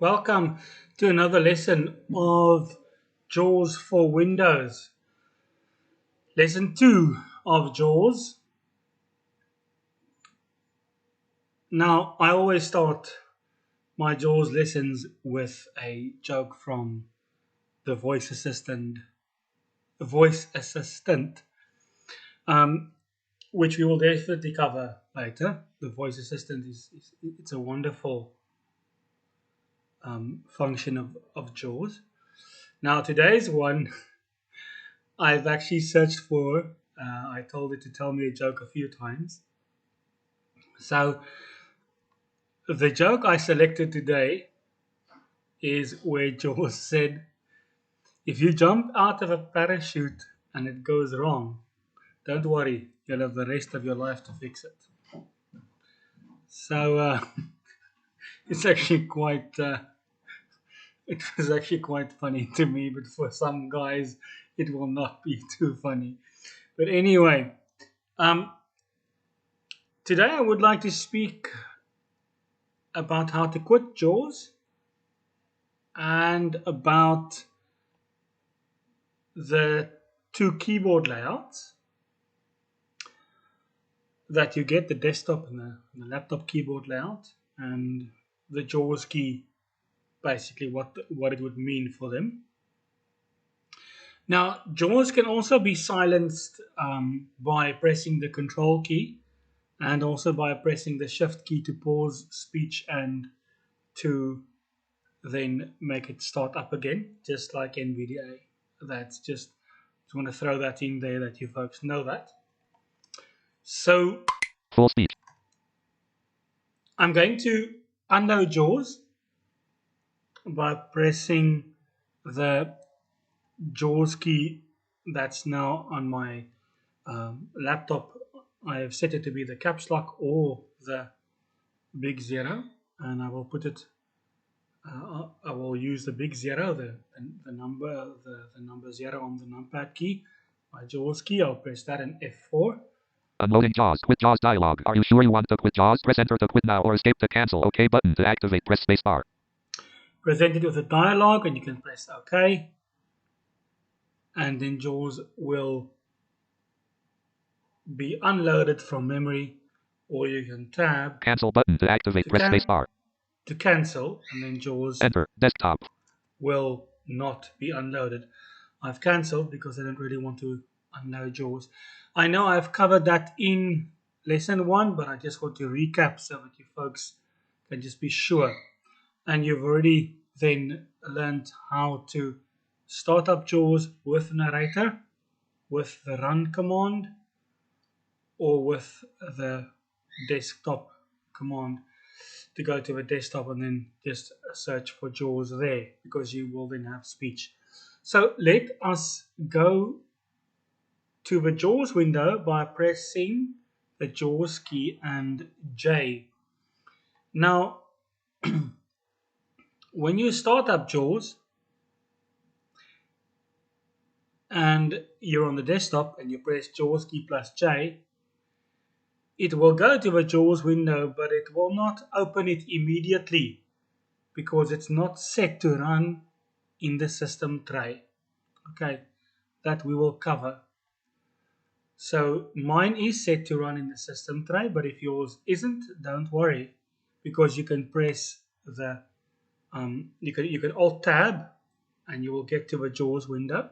Welcome to another lesson of JAWS for Windows. Lesson 2 of JAWS. Now, I always start my JAWS lessons with a joke from the voice assistant, um, which we will definitely cover later. The voice assistant is it's a wonderful function of JAWS. Now, today's one I've actually searched for. I told it to tell me a joke a few times. So the joke I selected today is where Jaws said, if you jump out of a parachute and it goes wrong, don't worry, you'll have the rest of your life to fix it. So it's actually it was actually quite funny to me, but for some guys, it will not be too funny. But anyway, um, today I would like to speak about how to quit Jaws and about the two keyboard layouts that you get, the desktop and the laptop keyboard layout, and the JAWS key, basically what it would mean for them. Now, JAWS can also be silenced by pressing the control key and also by pressing the shift key to pause speech and to then make it start up again, just like NVDA. That's just want to throw that in there that you folks know that. So full speech. I'm going to unload JAWS by pressing the JAWS key that's now on my laptop. I have set it to be the caps lock or the big zero, and I will put it. I will use the big zero, the number zero on the numpad key. My JAWS key, I'll press that in F4. Unloading JAWS. Quit JAWS dialog. Are you sure you want to quit JAWS? Press enter to quit now or escape to cancel. OK button to activate. Press spacebar. Presented with a dialog, and you can press OK. And then JAWS will be unloaded from memory, or you can tab cancel button to activate. Press spacebar to cancel, and then JAWS enter desktop will not be unloaded. I've cancelled because I don't really want to unload JAWS. I know I've covered that in lesson 1, but I just want to recap so that you folks can just be sure. And you've already then learned how to start up JAWS with narrator, with the run command, or with the desktop command to go to the desktop and then just search for JAWS there, because you will then have speech. So let us go to the JAWS window by pressing the JAWS key and J. Now, when you start up JAWS and you're on the desktop and you press JAWS key plus J, it will go to the JAWS window, but it will not open it immediately because it's not set to run in the system tray. Okay, that we will cover. So mine is set to run in the system tray, but if yours isn't, don't worry, because you can press the you can Alt Tab and you will get to the JAWS window,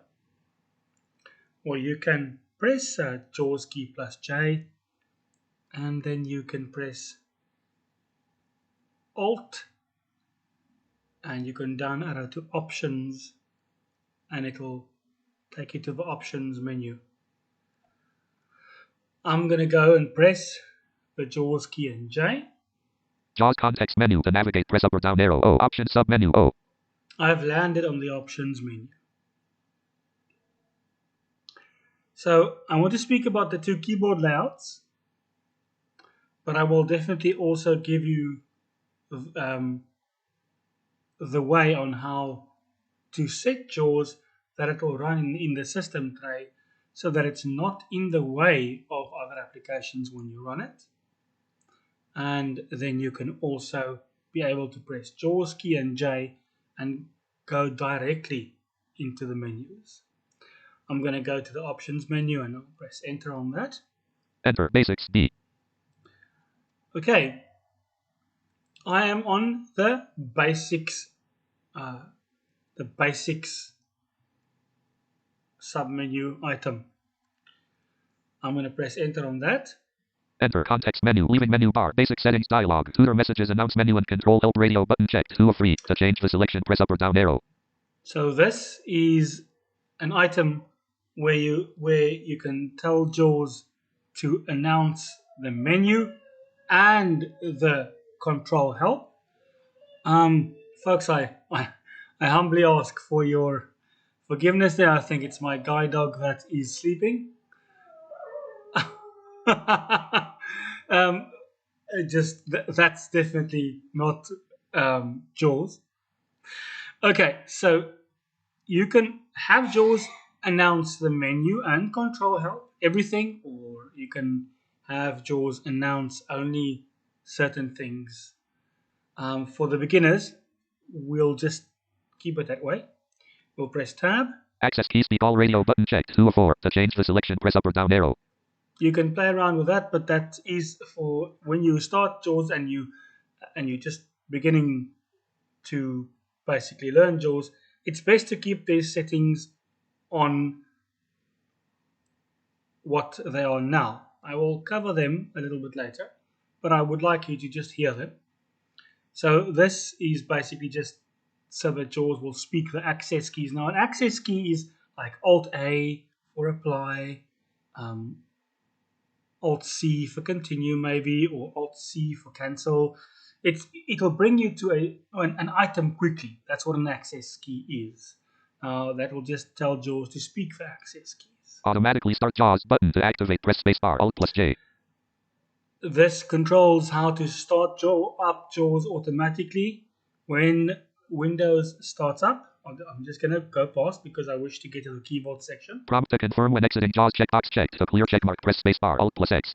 or you can press JAWS key plus J, and then you can press Alt, and you can down arrow to Options, and it'll take you to the Options menu. I'm going to go and press the JAWS key and J. JAWS context menu to navigate. Press up or down arrow. O. Options submenu. O. I've landed on the Options menu. So I want to speak about the two keyboard layouts, but I will definitely also give you the way on how to set JAWS that it will run in the system tray so that it's not in the way of other applications when you run it. And then you can also be able to press JAWS key and J and go directly into the menus. I'm going to go to the options menu and I'll press enter on that. Enter basics B. Okay, I am on the basics submenu item. I'm going to press enter on that. Enter context menu, leaving menu bar, basic settings dialog, tutor messages, announce menu and control help radio button checked, 2 of 3. To change the selection, press up or down arrow. So this is an item where you can tell JAWS to announce the menu and the control help. Folks, I humbly ask for your forgiveness there. I think it's my guide dog that is sleeping. um, that's definitely not JAWS. Okay, so you can have JAWS announce the menu and control help, everything, or you can have JAWS announce only certain things. For the beginners, we'll just keep it that way. We'll press tab. Access key, speak all radio button checked, 2 of 4. To change the selection, press up or down arrow. You can play around with that, but that is for when you start JAWS and you're just beginning to basically learn JAWS. It's best to keep these settings on what they are now. I will cover them a little bit later, but I would like you to just hear them. So this is basically just so that JAWS will speak the access keys. Now an access key is like Alt-A for apply, Alt-C for continue maybe, or Alt-C for cancel. It'll bring you to an item quickly. That's what an access key is. That will just tell JAWS to speak the access keys. Automatically start JAWS button to activate, press spacebar, Alt plus J. This controls how to start JAWS automatically when Windows starts up. I'm just going to go past because I wish to get to the keyboard section. Prompt to confirm when exiting JAWS, checkbox checked. To clear, checkmark, press spacebar, Alt plus X.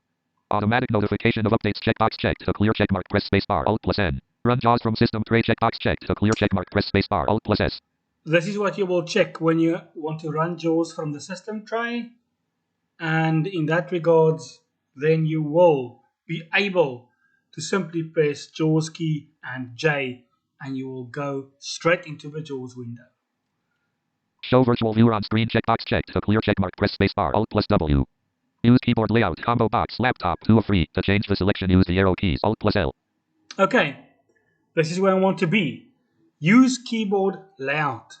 Automatic notification of updates, checkbox checked. To clear, checkmark, press spacebar, Alt plus N. Run JAWS from system tray, checkbox checked. To clear, checkmark, press spacebar, Alt plus S. This is what you will check when you want to run JAWS from the system tray. And in that regards, then you will be able to simply press JAWS key and J and you will go straight into the JAWS window. Show virtual viewer on screen, checkbox checked. To clear, checkmark, press spacebar, Alt plus W. Use keyboard layout, combo box, laptop, 2 of 3. To change the selection, use the arrow keys, Alt plus L. Okay, this is where I want to be. Use keyboard layout.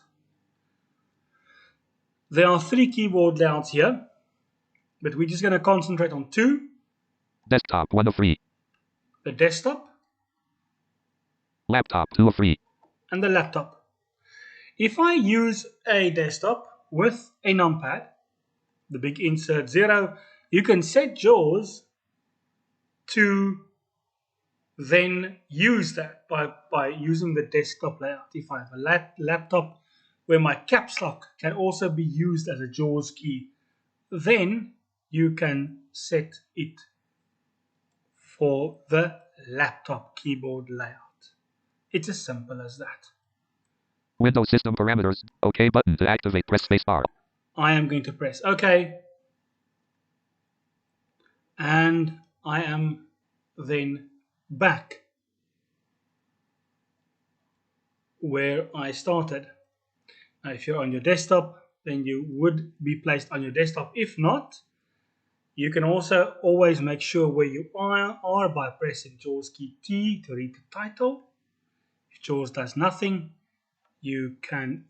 There are 3 keyboard layouts here, but we're just going to concentrate on 2. Desktop, 1 of 3. The desktop. Laptop, 2 of 3. And the laptop. If I use a desktop with a numpad, the big insert 0, you can set JAWS to then use that by using the desktop layout. If I have a laptop where my caps lock can also be used as a JAWS key, then you can set it for the laptop keyboard layout. It's as simple as that. Windows system parameters, OK button to activate, press spacebar. I am going to press OK. And I am then back where I started. Now, if you're on your desktop, then you would be placed on your desktop. If not, you can also always make sure where you are by pressing JAWS key T to read the title. If JAWS does nothing, you can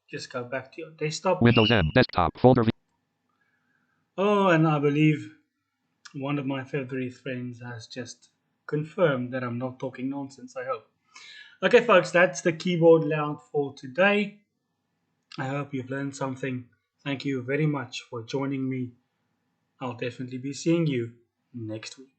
just go back to your desktop. Windows M, desktop, folder. Oh, and I believe one of my favorite friends has just confirmed that I'm not talking nonsense, I hope. Okay, folks, that's the keyboard layout for today. I hope you've learned something. Thank you very much for joining me. I'll definitely be seeing you next week.